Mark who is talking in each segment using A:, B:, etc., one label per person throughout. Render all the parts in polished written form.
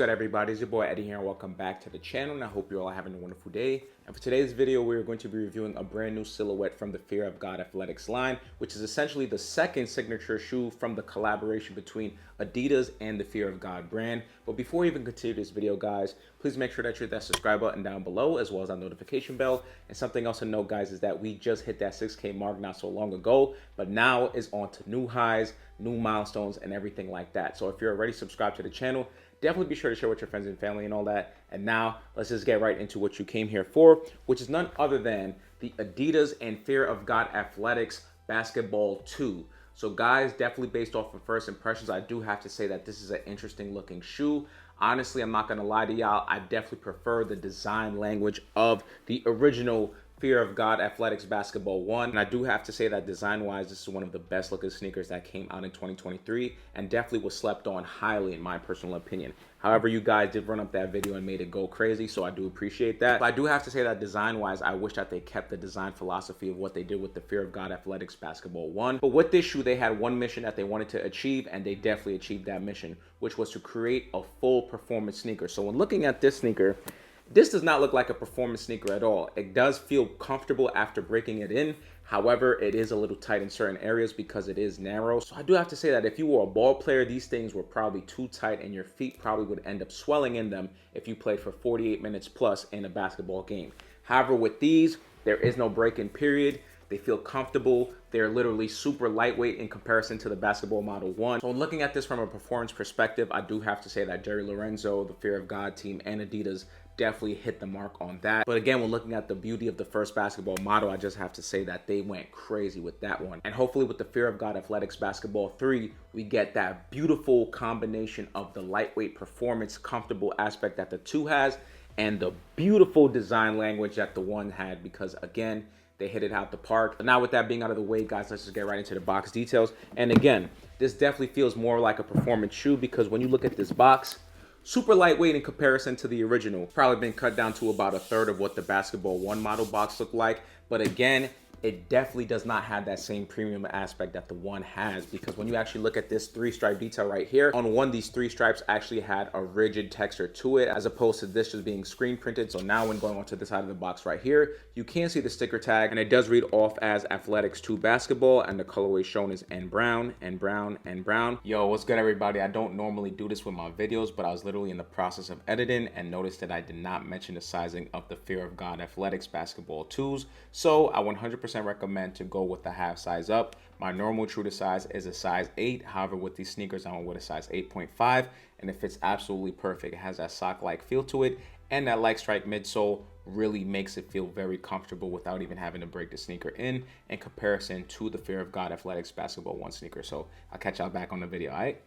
A: good, everybody? It's your boy Eddie here, and welcome back to the channel, and I hope you're all having a wonderful day. And for today's video, we're going to be reviewing a brand new silhouette from the Fear of God Athletics line, which is essentially the second signature shoe from the collaboration between Adidas and the Fear of God brand. But before we even continue this video, guys, please make sure that you hit that subscribe button down below, as well as that notification bell. And something else to note, guys, is that we just hit that 6K mark not so long ago, but now is on to new highs, new milestones, and everything like that. So if you're already subscribed to the channel, definitely be sure to share with your friends and family and all that. And now let's just get right into what you came here for, which is none other than the Adidas and Fear of God Athletics Basketball 2. So guys, definitely based off of first impressions, I do have to say that this is an interesting looking shoe. Honestly, I'm not gonna lie to y'all, I definitely prefer the design language of the original Fear of God Athletics Basketball 1. And I do have to say that design-wise, this is one of the best looking sneakers that came out in 2023 and definitely was slept on highly in my personal opinion. However, you guys did run up that video and made it go crazy, so I do appreciate that. But I do have to say that design-wise, I wish that they kept the design philosophy of what they did with the Fear of God Athletics Basketball 1. But with this shoe, they had one mission that they wanted to achieve, and they definitely achieved that mission, which was to create a full performance sneaker. So when looking at this sneaker, this does not look like a performance sneaker at all. It does feel comfortable after breaking it in. However, it is a little tight in certain areas because it is narrow. So I do have to say that if you were a ball player, these things were probably too tight and your feet probably would end up swelling in them if you played for 48 minutes plus in a basketball game. However, with these, there is no break-in period. They feel comfortable. They're literally super lightweight in comparison to the Basketball Model 1. So looking at this from a performance perspective, I do have to say that Jerry Lorenzo, the Fear of God team, and Adidas definitely hit the mark on that. But again, when looking at the beauty of the first basketball model, I just have to say that they went crazy with that one. And hopefully with the Fear of God Athletics Basketball 3, we get that beautiful combination of the lightweight performance, comfortable aspect that the 2 has, and the beautiful design language that the 1 had, because again, they hit it out the park. But now with that being out of the way, guys, let's just get right into the box details. And again, this definitely feels more like a performance shoe because when you look at this box, super lightweight in comparison to the original. Probably been cut down to about a third of what the Basketball 1 model box looked like. But again, it definitely does not have that same premium aspect that the 1 has, because when you actually look at this 3-stripe detail right here, on one, these 3 stripes actually had a rigid texture to it as opposed to this just being screen printed. So now when going onto the side of the box right here, you can see the sticker tag and it does read off as Athletics 2 Basketball, and the colorway shown is N brown, N brown, N brown. Yo, what's good, everybody? I don't normally do this with my videos, but I was literally in the process of editing and noticed that I did not mention the sizing of the Fear of God Athletics Basketball 2s. So I 100% recommend to go with the half size up. My normal true to size is a size 8. However, with these sneakers, I went with a size 8.5, and it fits absolutely perfect. It has that sock-like feel to it, and that like strike midsole really makes it feel very comfortable without even having to break the sneaker in comparison to the Fear of God Athletics Basketball 1 sneaker. So I'll catch y'all back on the video, all right?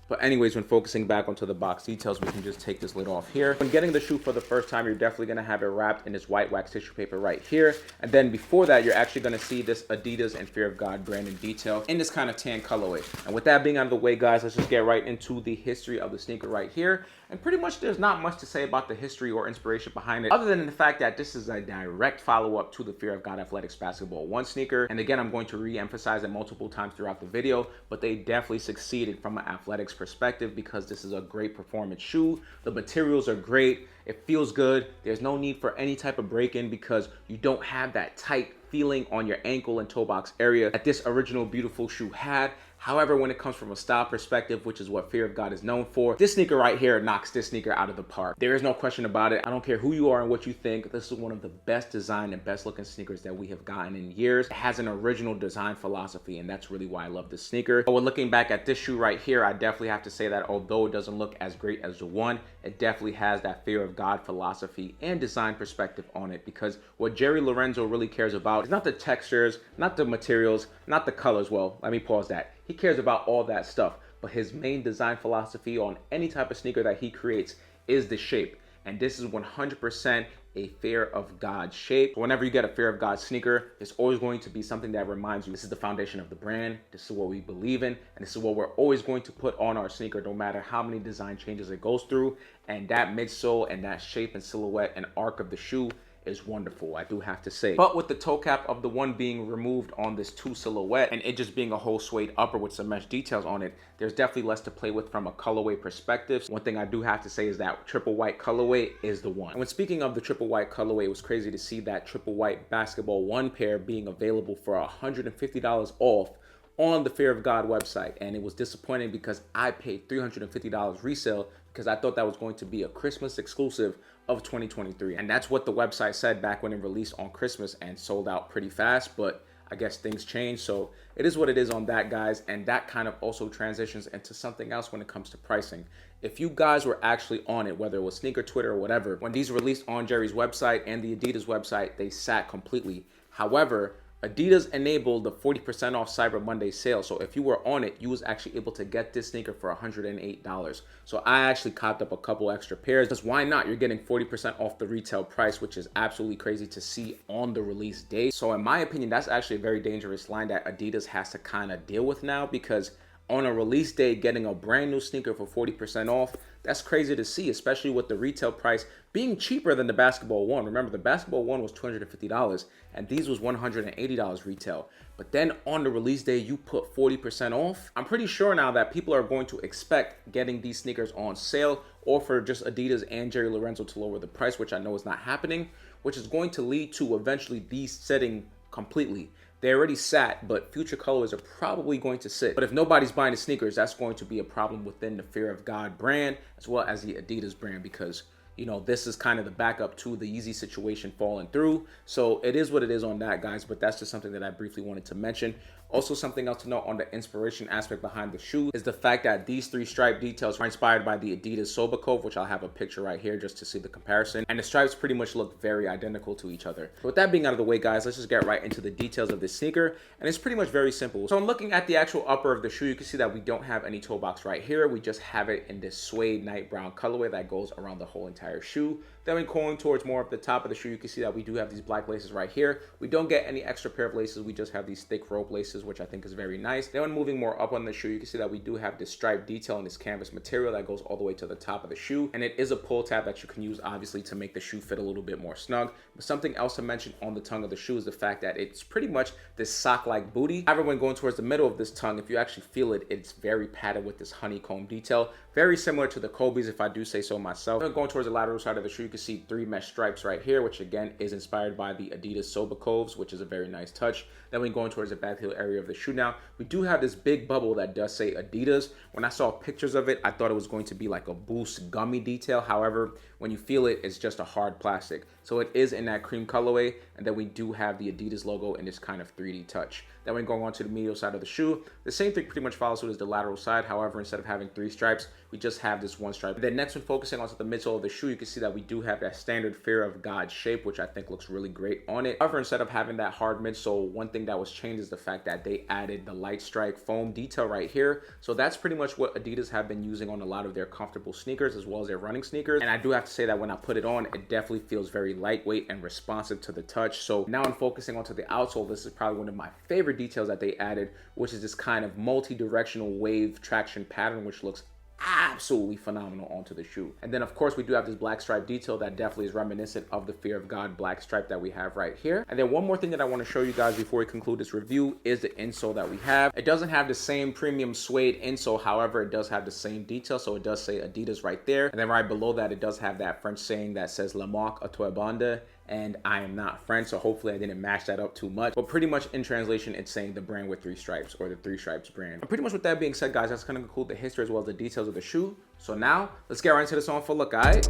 A: But anyways, when focusing back onto the box details, we can just take this lid off here. When getting the shoe for the first time, you're definitely going to have it wrapped in this white wax tissue paper right here. And then before that, you're actually going to see this Adidas and Fear of God branded detail in this kind of tan colorway. And with that being out of the way, guys, let's just get right into the history of the sneaker right here. And pretty much there's not much to say about the history or inspiration behind it, other than the fact that this is a direct follow-up to the Fear of God Athletics Basketball 1 sneaker. And again, I'm going to re-emphasize it multiple times throughout the video, but they definitely succeeded from an athletics perspective because this is a great performance shoe. The materials are great. It feels good. There's no need for any type of break-in because you don't have that tight feeling on your ankle and toe box area that this original beautiful shoe had. However, when it comes from a style perspective, which is what Fear of God is known for, this sneaker right here knocks this sneaker out of the park. There is no question about it. I don't care who you are and what you think. This is one of the best designed and best looking sneakers that we have gotten in years. It has an original design philosophy, and that's really why I love this sneaker. But when looking back at this shoe right here, I definitely have to say that although it doesn't look as great as the 1, it definitely has that Fear of God philosophy and design perspective on it, because what Jerry Lorenzo really cares about is not the textures, not the materials, not the colors. Well, let me pause that. He cares about all that stuff, but his main design philosophy on any type of sneaker that he creates is the shape. And this is 100% a Fear of God shape. Whenever you get a Fear of God sneaker, there's always going to be something that reminds you this is the foundation of the brand, this is what we believe in, and this is what we're always going to put on our sneaker no matter how many design changes it goes through. And that midsole and that shape and silhouette and arc of the shoe is wonderful, I do have to say. But with the toe cap of the one being removed on this 2 silhouette and it just being a whole suede upper with some mesh details on it, there's definitely less to play with from a colorway perspective. One thing I do have to say is that triple white colorway is the one. And when speaking of the triple white colorway, it was crazy to see that triple white basketball 1 pair being available for $150 off on the Fear of God website. And it was disappointing because I paid $350 resale because I thought that was going to be a Christmas exclusive of 2023. And that's what the website said back when it released on Christmas and sold out pretty fast, but I guess things change. So it is what it is on that, guys. And that kind of also transitions into something else when it comes to pricing. If you guys were actually on it, whether it was sneaker Twitter or whatever, when these released on Jerry's website and the Adidas website, they sat completely. However, Adidas enabled the 40% off Cyber Monday sale. So if you were on it, you was actually able to get this sneaker for $108. So I actually copped up a couple extra pairs because why not? You're getting 40% off the retail price, which is absolutely crazy to see on the release day. So in my opinion, that's actually a very dangerous line that Adidas has to kind of deal with now, because on a release day, getting a brand new sneaker for 40% off, that's crazy to see, especially with the retail price being cheaper than the basketball 1. Remember, the basketball 1 was $250 and these was $180 retail. But then on the release day, you put 40% off. I'm pretty sure now that people are going to expect getting these sneakers on sale or for just Adidas and Jerry Lorenzo to lower the price, which I know is not happening, which is going to lead to eventually these setting completely. They already sat, but future colorways are probably going to sit. But if nobody's buying the sneakers, that's going to be a problem within the Fear of God brand as well as the Adidas brand, because you know, this is kind of the backup to the Yeezy situation falling through. So it is what it is on that, guys, but that's just something that I briefly wanted to mention. Also, something else to note on the inspiration aspect behind the shoes is the fact that these 3 stripe details are inspired by the Adidas Sobakov, which I'll have a picture right here just to see the comparison. And the stripes pretty much look very identical to each other. But with that being out of the way, guys, let's just get right into the details of this sneaker. And it's pretty much very simple. So I'm looking at the actual upper of the shoe. You can see that we don't have any toe box right here. We just have it in this suede night brown colorway that goes around the whole entire shoe. Then when going towards more of the top of the shoe, you can see that we do have these black laces right here. We don't get any extra pair of laces. We just have these thick rope laces, which I think is very nice. Then when moving more up on the shoe, you can see that we do have this stripe detail in this canvas material that goes all the way to the top of the shoe. And it is a pull tab that you can use, obviously, to make the shoe fit a little bit more snug. But something else to mention on the tongue of the shoe is the fact that it's pretty much this sock-like booty. However, when going towards the middle of this tongue, if you actually feel it, it's very padded with this honeycomb detail. Very similar to the Kobe's, if I do say so myself. Then going towards the lateral side of the shoe, you can see 3 mesh stripes right here, which again is inspired by the Adidas Sobakovs, which is a very nice touch. Then when going towards the back heel area of the shoe now, we do have this big bubble that does say Adidas. When I saw pictures of it, I thought it was going to be like a Boost gummy detail. However, when you feel it, it's just a hard plastic. So it is in that cream colorway. And then we do have the Adidas logo in this kind of 3D touch. Then when going on to the medial side of the shoe, the same thing pretty much follows suit as the lateral side. However, instead of having 3 stripes, we just have this 1 stripe. Then next, when focusing onto the midsole of the shoe, you can see that we do have that standard Fear of God shape, which I think looks really great on it. However, instead of having that hard midsole, one thing that was changed is the fact that they added the light strike foam detail right here. So that's pretty much what Adidas have been using on a lot of their comfortable sneakers as well as their running sneakers. And I do have to say that when I put it on, it definitely feels very lightweight and responsive to the touch. So now I'm focusing onto the outsole. This is probably one of my favorite details that they added, which is this kind of multi-directional wave traction pattern, which looks absolutely phenomenal onto the shoe. And then of course we do have this black stripe detail that definitely is reminiscent of the Fear of God black stripe that we have right here. And then one more thing that I want to show you guys before we conclude this review is the insole that we have. It doesn't have the same premium suede insole, however it does have the same detail, so it does say Adidas right there. And then right below that it does have that French saying that says La marque à toi bande, and I am not French, so hopefully I didn't mash that up too much. But pretty much in translation, it's saying the brand with 3 stripes, or the 3 stripes brand. But pretty much with that being said, guys, that's gonna conclude the history as well as the details of the shoe. So now, let's get right into this on for a look, alright?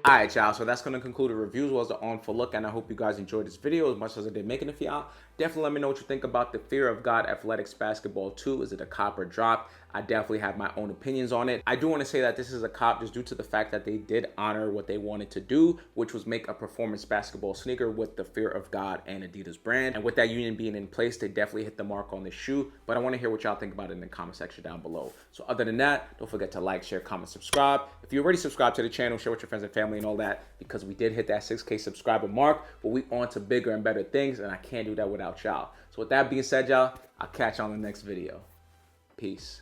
A: Alright, y'all, so that's going to conclude the review as well as the on-foot look, and I hope you guys enjoyed this video as much as I did making it for y'all. Definitely let me know what you think about the Fear of God Athletics Basketball 2. Is it a cop or drop? I definitely have my own opinions on it. I do want to say that this is a cop just due to the fact that they did honor what they wanted to do, which was make a performance basketball sneaker with the Fear of God and Adidas brand. And with that union being in place, they definitely hit the mark on this shoe. But I want to hear what y'all think about it in the comment section down below. So other than that, don't forget to like, share, comment, subscribe. If you already subscribed to the channel, share with your friends and family and all that, because we did hit that 6K subscriber mark, but we on to bigger and better things, and I can't do that without y'all. So with that being said, y'all, I'll catch y'all in the next video. Peace.